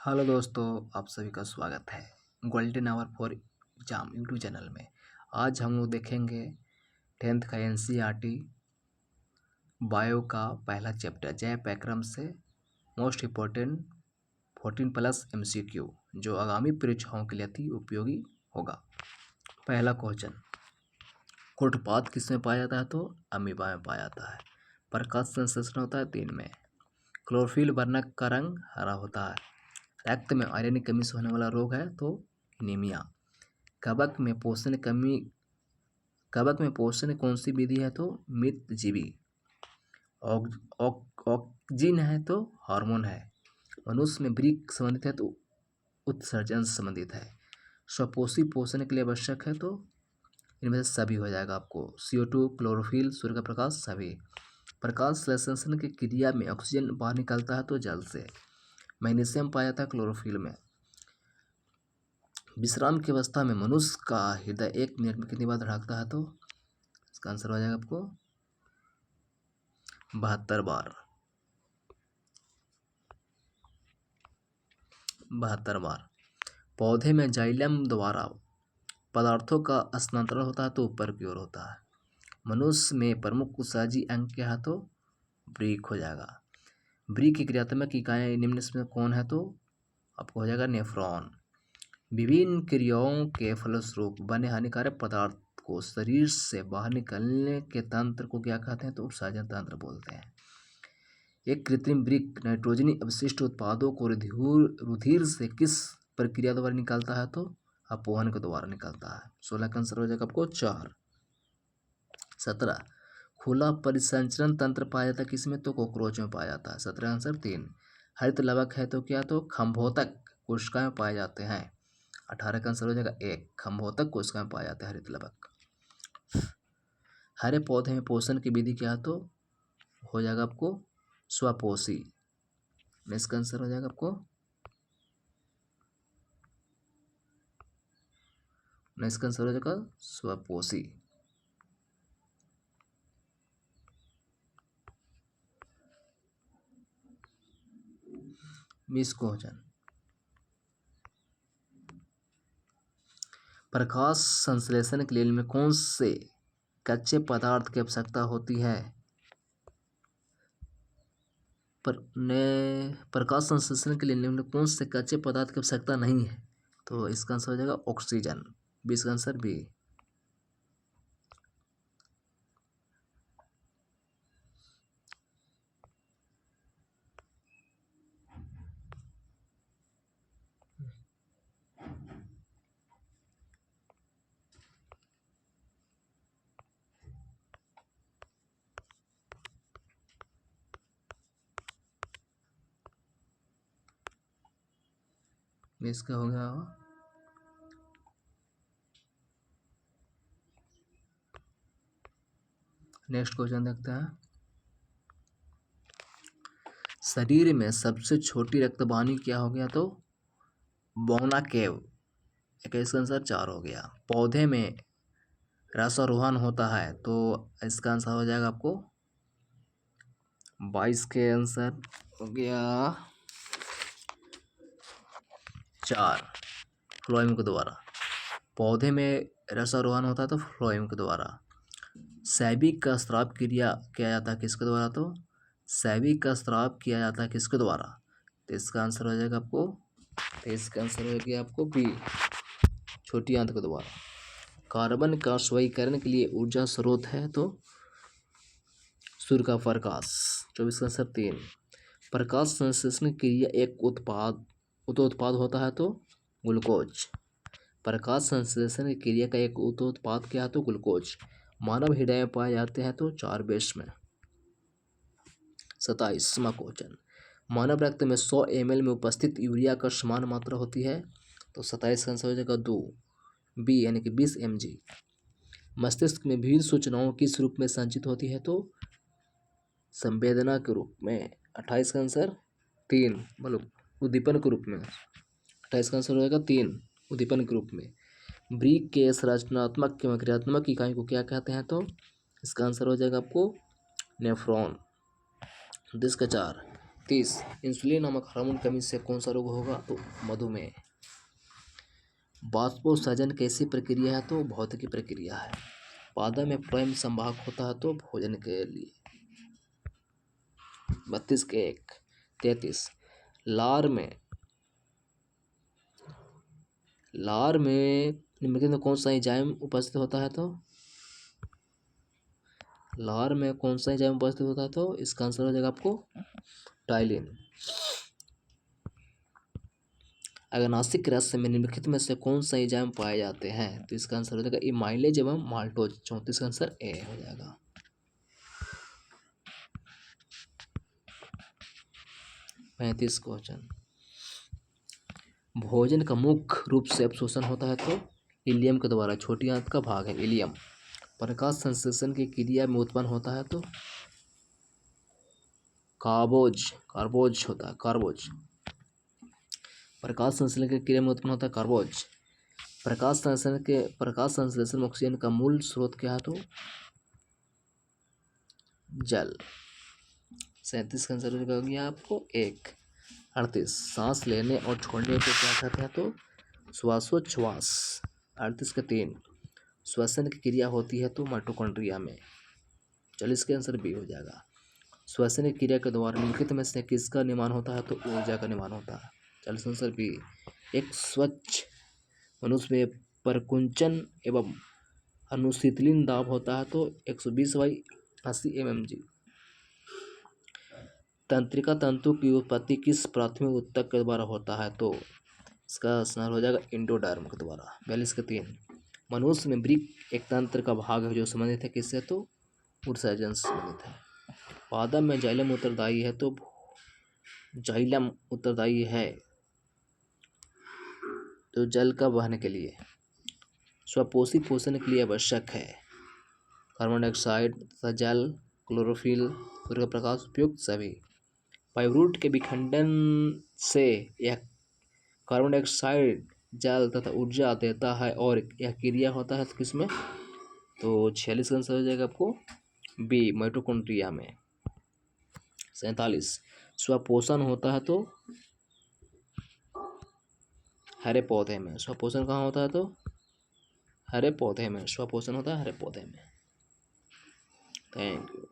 Hello दोस्तों, आप सभी का स्वागत है golden hour for exam YouTube channel में। आज हम लोग देखेंगे 10th का एनसीईआरटी बायो का पहला चैप्टर जय पैक्रम से मोस्ट इम्पोर्टेंट 14+ एमसीक्यू जो आगामी परीक्षाओं के लिए अति उपयोगी होगा। पहला क्वेश्चन, कोटपाद किसमें पाया जाता है? तो अमीबा में पाया जाता है। प्रकाश संश्लेषण होता है 3 में। क्लोरोफिल वर्णक का रंग हरा होता है। रक्त में आयरन की कमी से होने वाला रोग है तो एनीमिया। कवक में पोषण कौन सी विधि है? तो मितजीवी। ऑक्जीन है तो हार्मोन है। मनुष्य में वृक्क संबंधित है तो उत्सर्जन से संबंधित है। स्वपोषी पोषण के लिए आवश्यक है तो इनमें से सभी हो जाएगा आपको। CO2, क्लोरोफिल, सूर्य का प्रकाश, सभी। प्रकाश संश्लेषण की क्रिया में ऑक्सीजन बाहर निकलता है तो जल से। मैग्नीशियम पाया जाता है क्लोरोफिल में। विश्राम की अवस्था में मनुष्य का हृदय 1 मिनट में कितनी बार धड़कता है? तो इसका आंसर हो जाएगा आपको 72 बार। 72 बार। पौधे में जाइलम द्वारा पदार्थों का स्थानांतरण होता है तो ऊपर की ओर होता है। मनुष्य में प्रमुख उत्सर्जी अंग क्या है? तो वृक्क हो जाएगा। वृक्क की क्रियात्मक इकाइयाँ निम्न में कौन है? तो आपको हो जाएगा नेफ्रॉन। विभिन्न क्रियाओं के फलस्वरूप बने हानिकारक पदार्थ को शरीर से बाहर निकलने के तंत्र को क्या कहते हैं? तो उत्सर्जन तंत्र बोलते हैं। एक कृत्रिम वृक्क नाइट्रोजनी अवशिष्ट उत्पादों को रुधिर से किस प्रक्रिया द्वारा निकालता है? तो अपोहन के द्वारा निकलता है। 16 का आंसर हो जाएगा आपको 4। 17, खुला परिसंचरण तंत्र पाया जाता है किसमें? तो कॉकरोच में पाया जाता है। 17 आंसर 3। हरित लवक है तो क्या? तो खंभोतक कोशिका में पाए जाते हैं। 18 का आंसर हो जाएगा 1। खंभोतक कोशिका में पाया जाता है हरित लवक। हरे पौधे में पोषण की विधि क्या है? तो हो जाएगा आपको स्वपोषी। इसका आंसर हो जाएगा आपको इसका आंसर हो जाएगा स्वपोषी। मिस क्वेश्चन, प्रकाश संश्लेषण के लिए में कौन से कच्चे पदार्थ की आवश्यकता होती है? प्रकाश संश्लेषण के लिए निम्न कौन से कच्चे पदार्थ की आवश्यकता नहीं है? तो इसका आंसर हो जाएगा ऑक्सीजन। 20 का आंसर बी। इसका हो गया। नेक्स्ट क्वेश्चन देखते हैं। शरीर में सबसे छोटी रक्तवाहिनी क्या हो गया? तो बोना केव। 21 का आंसर 4 हो गया। पौधे में रसारोहण होता है तो इसका आंसर हो जाएगा आपको 22 के आंसर हो गया 4। फ्लोएम के द्वारा। पौधे में रसारोहण होता है तो फ्लोएम के द्वारा। सैविक का स्राव किया जाता है किसके द्वारा? तो सैविक का स्राव किया जाता है किसके द्वारा? तो इसका आंसर हो जाएगा आपको 23 का आंसर हो गया आपको बी, छोटी आंत के द्वारा। कार्बन का स्वीकरण के लिए ऊर्जा स्रोत है तो सूर्य का प्रकाश। 24 का आंसर 3। प्रकाश संश्लेषण क्रिया एक उत्पाद होता है तो ग्लूकोज। प्रकाश संश्लेषण की क्रिया का एक उत्पाद क्या है? तो ग्लूकोज। मानव हृदय में पाए जाते हैं तो 4 बेस में। 27वां क्वेश्चन, मानव रक्त में 100 ml में उपस्थित यूरिया का समान मात्रा होती है तो 27 का आंसर हो जाएगा 2 बी, यानी कि 20 mg। मस्तिष्क में विभिन्न सूचनाओं किस रूप में संचित होती है? तो संवेदना के रूप में। 28 का आंसर 3, मतलब उद्दीपन के रूप में। 28 का आंसर हो जाएगा 3, उद्दीपन के रूप में। वृक्क के संरचनात्मक एवं क्रियात्मक इकाई को क्या कहते हैं? तो इसका आंसर हो जाएगा आपको नेफ्रॉन। 10 का 4, 30 इंसुलिन नामक हार्मोन कमी से कौन सा रोग होगा? तो मधुमेह। बाष्पोत्सर्जन कैसी प्रक्रिया है? तो भौतिकी प्रक्रिया है। पादप में फ्लोएम संवाहक होता है तो भोजन के लिए। 32 के 1। 33 लार में निम्नलिखित में कौन सा एंजाइम उपस्थित होता है? तो लार में कौन सा एंजाइम उपस्थित होता है? तो इसका आंसर हो जाएगा आपको टाइलिन। अग्नाशिक रस में निम्नलिखित में से कौन सा एंजाइम पाए जाते हैं? तो इसका आंसर हो जाएगा इमाइलेज एवं माल्टोज। 34 का आंसर ए हो जाएगा। 35 क्वेश्चन, भोजन का मुख्य रूप से अवशोषण होता है तो इलियम के द्वारा। छोटी आंत का भाग है इलियम। प्रकाश संश्लेषण की क्रिया में उत्पन्न होता है तो कार्बोज होता है कार्बोज। प्रकाश संश्लेषण की क्रिया में उत्पन्न होता है कार्बोज। प्रकाश संश्लेषण में ऑक्सीजन का मूल स्रोत क्या है? तो जल। 37 का आंसर हो गया आपको 1। 38 सांस लेने और छोड़ने को क्या कहते हैं? तो श्वासोच्छ्वास। 38 का 3 श्वसन की क्रिया होती है तो माइटोकॉन्ड्रिया में। 40 के आंसर बी हो जाएगा। श्वसन की क्रिया के द्वारा निम्नलिखित में से किसका निर्माण होता है? तो ऊर्जा का निर्माण होता है। 40 आंसर बी। एक स्वच्छ मनुष्य में परकुंचन एवं अनुशीतलीन दाब होता है तो 120/80 mmg। तंत्रिका तंतु की उत्पत्ति किस प्राथमिक ऊतक के द्वारा होता है? तो इसका आंसर हो जाएगा एंडोडर्म के द्वारा। 42 के 3 मनुष्य में वृक्क एक तंत्र का भाग है जो संबंधित है किससे? तो उत्सर्जन से संबंधित है। पादप में जाइलम उत्तरदायी है तो जाइलम उत्तरदायी है तो जल का बहने के लिए। स्वपोषित पोषण के लिए आवश्यक है कार्बन डाइऑक्साइड तथा जल, क्लोरोफिल, सूर्य का प्रकाश, उपयुक्त सभी। पाइवरूट के विखंडन से यह कार्बन डाइऑक्साइड, जल तथा ऊर्जा देता है और यह क्रिया होता है किसमें? तो 46 का आंसर हो जाएगा आपको बी माइटोकॉन्ड्रिया में। 47 स्वपोषण होता है तो हरे पौधे में। स्वपोषण कहाँ होता है? तो हरे पौधे में स्वपोषण होता है हरे पौधे में। Thank you.